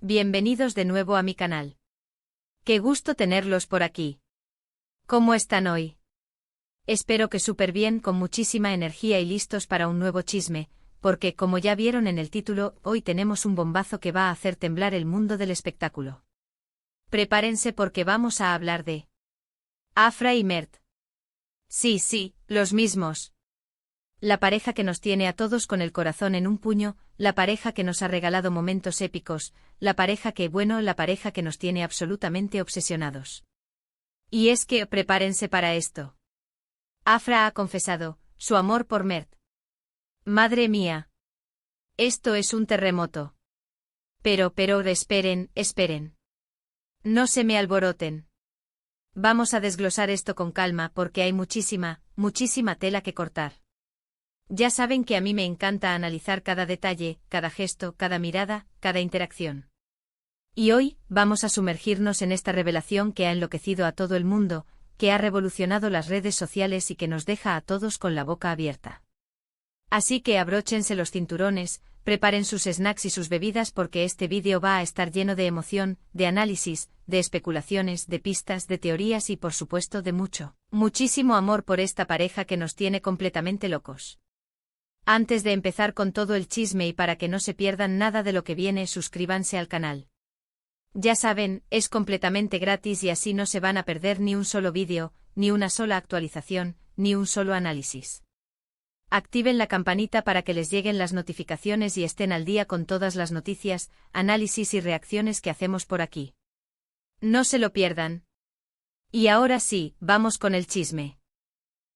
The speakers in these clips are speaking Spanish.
Bienvenidos de nuevo a mi canal. Qué gusto tenerlos por aquí. ¿Cómo están hoy? Espero que súper bien, con muchísima energía y listos para un nuevo chisme, porque, como ya vieron en el título, hoy tenemos un bombazo que va a hacer temblar el mundo del espectáculo. Prepárense porque vamos a hablar de Afra y Mert. Sí, los mismos. La pareja que nos tiene a todos con el corazón en un puño, la pareja que nos ha regalado momentos épicos, la pareja que nos tiene absolutamente obsesionados. Y es que, prepárense para esto. Afra ha confesado su amor por Mert. Madre mía. Esto es un terremoto. Pero esperen. No se me alboroten. Vamos a desglosar esto con calma porque hay muchísima tela que cortar. Ya saben que a mí me encanta analizar cada detalle, cada gesto, cada mirada, cada interacción. Y hoy, vamos a sumergirnos en esta revelación que ha enloquecido a todo el mundo, que ha revolucionado las redes sociales y que nos deja a todos con la boca abierta. Así que abróchense los cinturones, preparen sus snacks y sus bebidas porque este vídeo va a estar lleno de emoción, de análisis, de especulaciones, de pistas, de teorías y por supuesto de muchísimo amor por esta pareja que nos tiene completamente locos. Antes de empezar con todo el chisme y para que no se pierdan nada de lo que viene, suscríbanse al canal. Ya saben, es completamente gratis y así no se van a perder ni un solo vídeo, ni una sola actualización, ni un solo análisis. Activen la campanita para que les lleguen las notificaciones y estén al día con todas las noticias, análisis y reacciones que hacemos por aquí. No se lo pierdan. Y ahora sí, vamos con el chisme.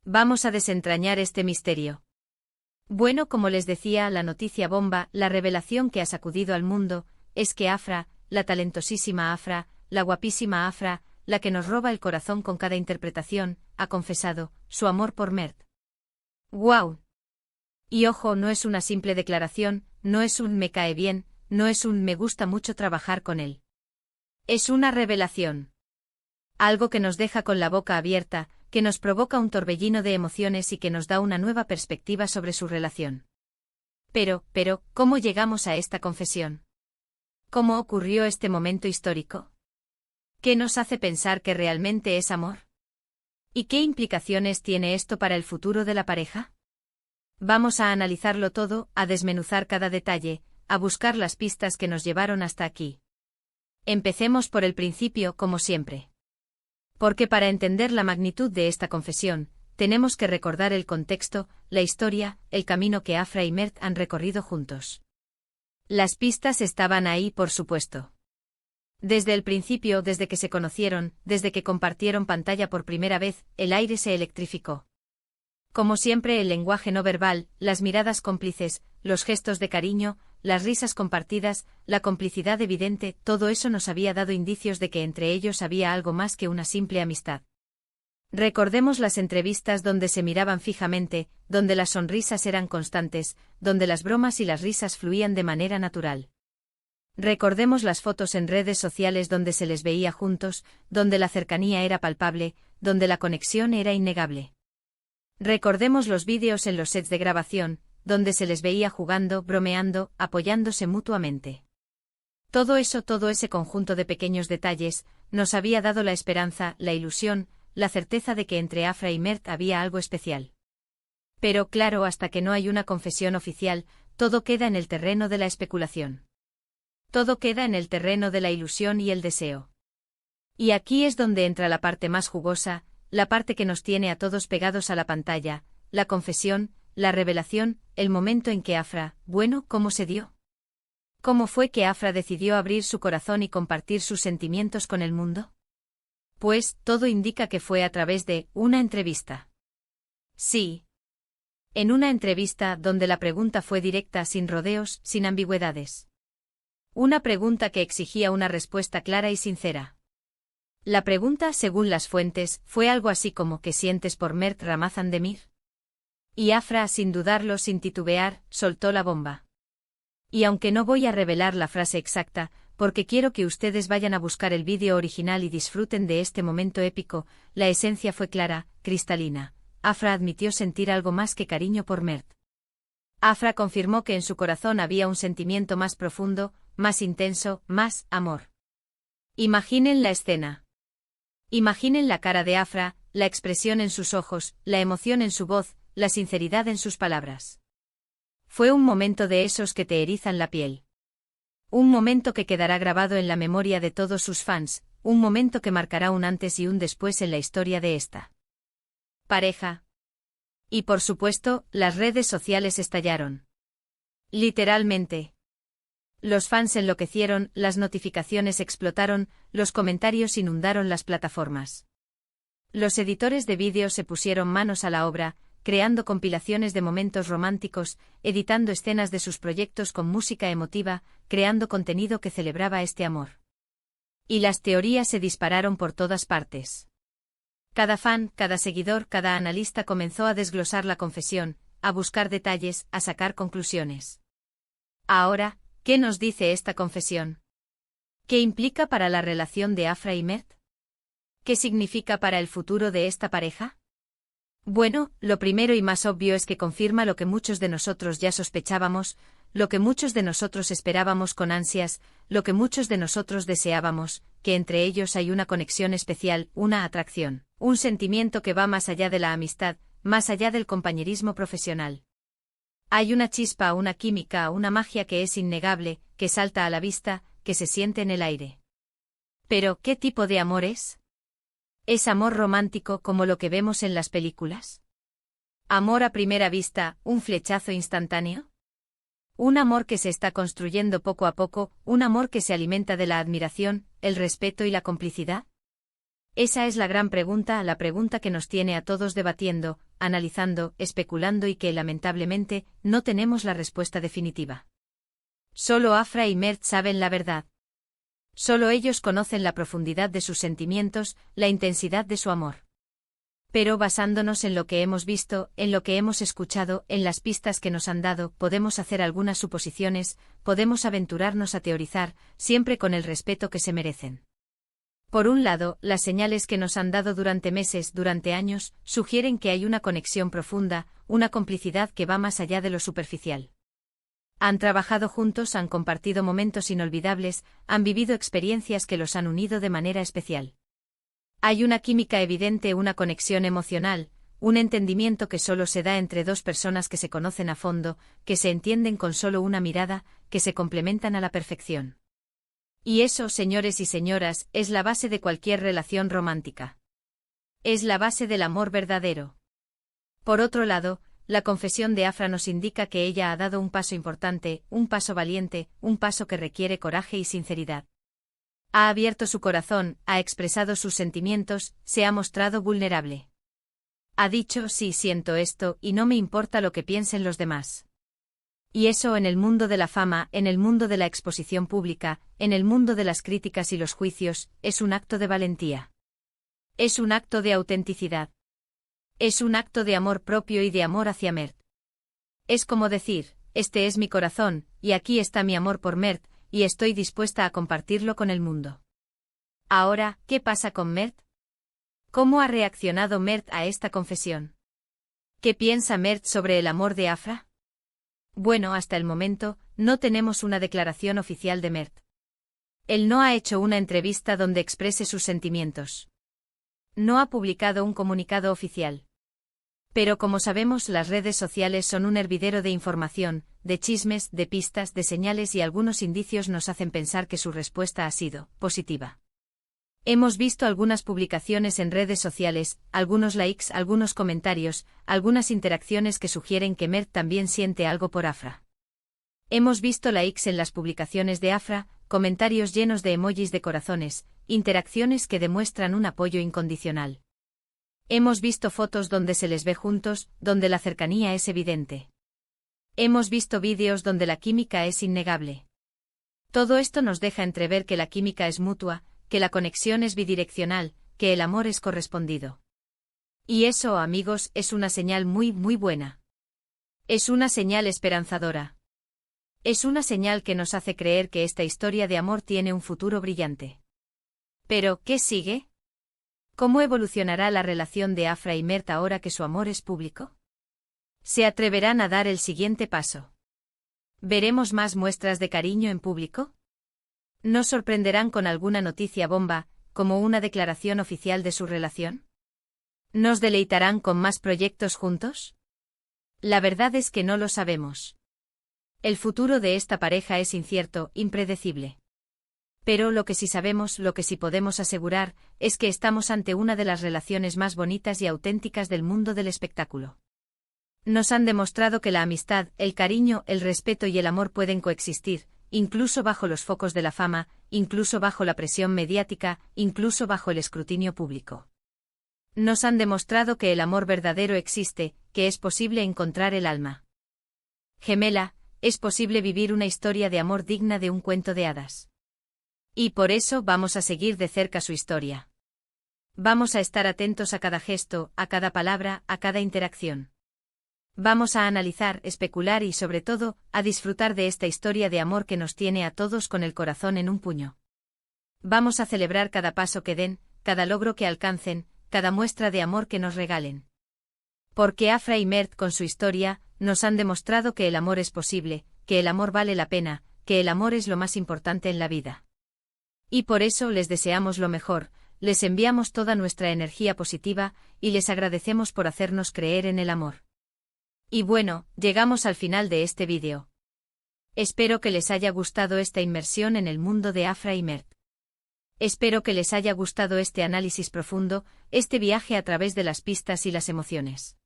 Vamos a desentrañar este misterio. Bueno, como les decía, la noticia bomba, la revelación que ha sacudido al mundo, es que Afra, la talentosísima Afra, la guapísima Afra, la que nos roba el corazón con cada interpretación, ha confesado su amor por Mert. ¡Guau! Y ojo, no es una simple declaración, no es un me cae bien, no es un me gusta mucho trabajar con él. Es una revelación. Algo que nos deja con la boca abierta, que nos provoca un torbellino de emociones y que nos da una nueva perspectiva sobre su relación. Pero, ¿cómo llegamos a esta confesión? ¿Cómo ocurrió este momento histórico? ¿Qué nos hace pensar que realmente es amor? ¿Y qué implicaciones tiene esto para el futuro de la pareja? Vamos a analizarlo todo, a desmenuzar cada detalle, a buscar las pistas que nos llevaron hasta aquí. Empecemos por el principio, como siempre. Porque para entender la magnitud de esta confesión, tenemos que recordar el contexto, la historia, el camino que Afra y Mert han recorrido juntos. Las pistas estaban ahí, por supuesto. Desde el principio, desde que se conocieron, desde que compartieron pantalla por primera vez, el aire se electrificó. Como siempre, el lenguaje no verbal, las miradas cómplices, los gestos de cariño, las risas compartidas, la complicidad evidente, todo eso nos había dado indicios de que entre ellos había algo más que una simple amistad. Recordemos las entrevistas donde se miraban fijamente, donde las sonrisas eran constantes, donde las bromas y las risas fluían de manera natural. Recordemos las fotos en redes sociales donde se les veía juntos, donde la cercanía era palpable, donde la conexión era innegable. Recordemos los vídeos en los sets de grabación, donde se les veía jugando, bromeando, apoyándose mutuamente. Todo ese conjunto de pequeños detalles, nos había dado la esperanza, la ilusión, la certeza de que entre Afra y Mert había algo especial. Pero claro, hasta que no hay una confesión oficial, todo queda en el terreno de la especulación. Todo queda en el terreno de la ilusión y el deseo. Y aquí es donde entra la parte más jugosa, la parte que nos tiene a todos pegados a la pantalla, la confesión, la revelación, el momento en que Afra, ¿cómo se dio? ¿Cómo fue que Afra decidió abrir su corazón y compartir sus sentimientos con el mundo? Pues, todo indica que fue a través de una entrevista. Sí. En una entrevista donde la pregunta fue directa, sin rodeos, sin ambigüedades. Una pregunta que exigía una respuesta clara y sincera. La pregunta, según las fuentes, fue algo así como ¿qué sientes por Mert Ramazan-Demir? Y Afra, sin dudarlo, sin titubear, soltó la bomba. Y aunque no voy a revelar la frase exacta, porque quiero que ustedes vayan a buscar el vídeo original y disfruten de este momento épico, la esencia fue clara, cristalina. Afra admitió sentir algo más que cariño por Mert. Afra confirmó que en su corazón había un sentimiento más profundo, más intenso, más amor. Imaginen la escena. Imaginen la cara de Afra, la expresión en sus ojos, la emoción en su voz, la sinceridad en sus palabras. Fue un momento de esos que te erizan la piel. Un momento que quedará grabado en la memoria de todos sus fans, un momento que marcará un antes y un después en la historia de esta pareja. Y por supuesto, las redes sociales estallaron. Literalmente. Los fans enloquecieron, las notificaciones explotaron, los comentarios inundaron las plataformas. Los editores de vídeos se pusieron manos a la obra, creando compilaciones de momentos románticos, editando escenas de sus proyectos con música emotiva, creando contenido que celebraba este amor. Y las teorías se dispararon por todas partes. Cada fan, cada seguidor, cada analista comenzó a desglosar la confesión, a buscar detalles, a sacar conclusiones. Ahora, ¿qué nos dice esta confesión? ¿Qué implica para la relación de Afra y Mert? ¿Qué significa para el futuro de esta pareja? Bueno, lo primero y más obvio es que confirma lo que muchos de nosotros ya sospechábamos, lo que muchos de nosotros esperábamos con ansias, lo que muchos de nosotros deseábamos, que entre ellos hay una conexión especial, una atracción, un sentimiento que va más allá de la amistad, más allá del compañerismo profesional. Hay una chispa, una química, una magia que es innegable, que salta a la vista, que se siente en el aire. Pero, ¿qué tipo de amor es? ¿Es amor romántico como lo que vemos en las películas? ¿Amor a primera vista, un flechazo instantáneo? ¿Un amor que se está construyendo poco a poco, un amor que se alimenta de la admiración, el respeto y la complicidad? Esa es la gran pregunta, la pregunta que nos tiene a todos debatiendo, analizando, especulando y que, lamentablemente, no tenemos la respuesta definitiva. Solo Afra y Mert saben la verdad. Solo ellos conocen la profundidad de sus sentimientos, la intensidad de su amor. Pero basándonos en lo que hemos visto, en lo que hemos escuchado, en las pistas que nos han dado, podemos hacer algunas suposiciones, podemos aventurarnos a teorizar, siempre con el respeto que se merecen. Por un lado, las señales que nos han dado durante meses, durante años, sugieren que hay una conexión profunda, una complicidad que va más allá de lo superficial. Han trabajado juntos, han compartido momentos inolvidables, han vivido experiencias que los han unido de manera especial. Hay una química evidente, una conexión emocional, un entendimiento que solo se da entre dos personas que se conocen a fondo, que se entienden con solo una mirada, que se complementan a la perfección. Y eso, señores y señoras, es la base de cualquier relación romántica. Es la base del amor verdadero. Por otro lado, la confesión de Afra nos indica que ella ha dado un paso importante, un paso valiente, un paso que requiere coraje y sinceridad. Ha abierto su corazón, ha expresado sus sentimientos, se ha mostrado vulnerable. Ha dicho, sí, siento esto, y no me importa lo que piensen los demás. Y eso en el mundo de la fama, en el mundo de la exposición pública, en el mundo de las críticas y los juicios, es un acto de valentía. Es un acto de autenticidad. Es un acto de amor propio y de amor hacia Mert. Es como decir, este es mi corazón, y aquí está mi amor por Mert, y estoy dispuesta a compartirlo con el mundo. Ahora, ¿qué pasa con Mert? ¿Cómo ha reaccionado Mert a esta confesión? ¿Qué piensa Mert sobre el amor de Afra? Bueno, hasta el momento, no tenemos una declaración oficial de Mert. Él no ha hecho una entrevista donde exprese sus sentimientos. No ha publicado un comunicado oficial. Pero como sabemos, las redes sociales son un hervidero de información, de chismes, de pistas, de señales y algunos indicios nos hacen pensar que su respuesta ha sido positiva. Hemos visto algunas publicaciones en redes sociales, algunos likes, algunos comentarios, algunas interacciones que sugieren que Mert también siente algo por Afra. Hemos visto likes en las publicaciones de Afra, comentarios llenos de emojis de corazones, interacciones que demuestran un apoyo incondicional. Hemos visto fotos donde se les ve juntos, donde la cercanía es evidente. Hemos visto vídeos donde la química es innegable. Todo esto nos deja entrever que la química es mutua, que la conexión es bidireccional, que el amor es correspondido. Y eso, amigos, es una señal muy, muy buena. Es una señal esperanzadora. Es una señal que nos hace creer que esta historia de amor tiene un futuro brillante. Pero, ¿qué sigue? ¿Cómo evolucionará la relación de Afra y Mert ahora que su amor es público? ¿Se atreverán a dar el siguiente paso? ¿Veremos más muestras de cariño en público? ¿Nos sorprenderán con alguna noticia bomba, como una declaración oficial de su relación? ¿Nos deleitarán con más proyectos juntos? La verdad es que no lo sabemos. El futuro de esta pareja es incierto, impredecible. Pero lo que sí sabemos, lo que sí podemos asegurar, es que estamos ante una de las relaciones más bonitas y auténticas del mundo del espectáculo. Nos han demostrado que la amistad, el cariño, el respeto y el amor pueden coexistir, incluso bajo los focos de la fama, incluso bajo la presión mediática, incluso bajo el escrutinio público. Nos han demostrado que el amor verdadero existe, que es posible encontrar el alma gemela, es posible vivir una historia de amor digna de un cuento de hadas. Y por eso vamos a seguir de cerca su historia. Vamos a estar atentos a cada gesto, a cada palabra, a cada interacción. Vamos a analizar, especular y, sobre todo, a disfrutar de esta historia de amor que nos tiene a todos con el corazón en un puño. Vamos a celebrar cada paso que den, cada logro que alcancen, cada muestra de amor que nos regalen. Porque Afra y Mert con su historia, nos han demostrado que el amor es posible, que el amor vale la pena, que el amor es lo más importante en la vida. Y por eso les deseamos lo mejor, les enviamos toda nuestra energía positiva, y les agradecemos por hacernos creer en el amor. Y bueno, llegamos al final de este vídeo. Espero que les haya gustado esta inmersión en el mundo de Afra y Mert. Espero que les haya gustado este análisis profundo, este viaje a través de las pistas y las emociones.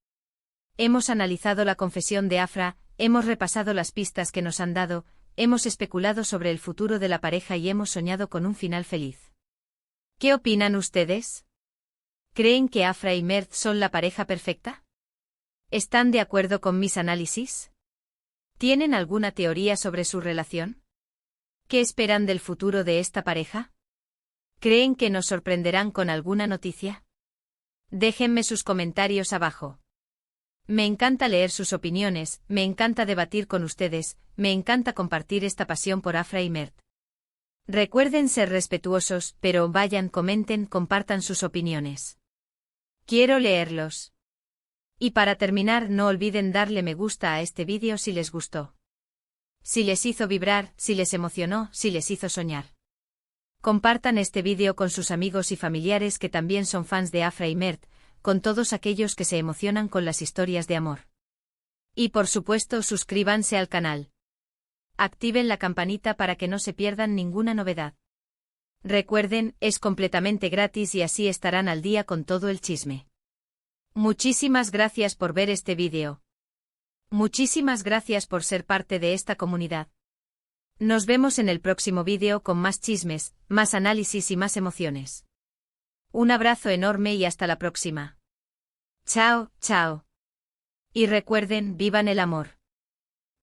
Hemos analizado la confesión de Afra, hemos repasado las pistas que nos han dado, hemos especulado sobre el futuro de la pareja y hemos soñado con un final feliz. ¿Qué opinan ustedes? ¿Creen que Afra y Mert son la pareja perfecta? ¿Están de acuerdo con mis análisis? ¿Tienen alguna teoría sobre su relación? ¿Qué esperan del futuro de esta pareja? ¿Creen que nos sorprenderán con alguna noticia? Déjenme sus comentarios abajo. Me encanta leer sus opiniones, me encanta debatir con ustedes, me encanta compartir esta pasión por Afra y Mert. Recuerden ser respetuosos, pero vayan, comenten, compartan sus opiniones. Quiero leerlos. Y para terminar, no olviden darle me gusta a este vídeo si les gustó. Si les hizo vibrar, si les emocionó, si les hizo soñar. Compartan este vídeo con sus amigos y familiares que también son fans de Afra y Mert, con todos aquellos que se emocionan con las historias de amor. Y por supuesto, suscríbanse al canal. Activen la campanita para que no se pierdan ninguna novedad. Recuerden, es completamente gratis y así estarán al día con todo el chisme. Muchísimas gracias por ver este vídeo. Muchísimas gracias por ser parte de esta comunidad. Nos vemos en el próximo vídeo con más chismes, más análisis y más emociones. Un abrazo enorme y hasta la próxima. Chao, chao. Y recuerden, vivan el amor.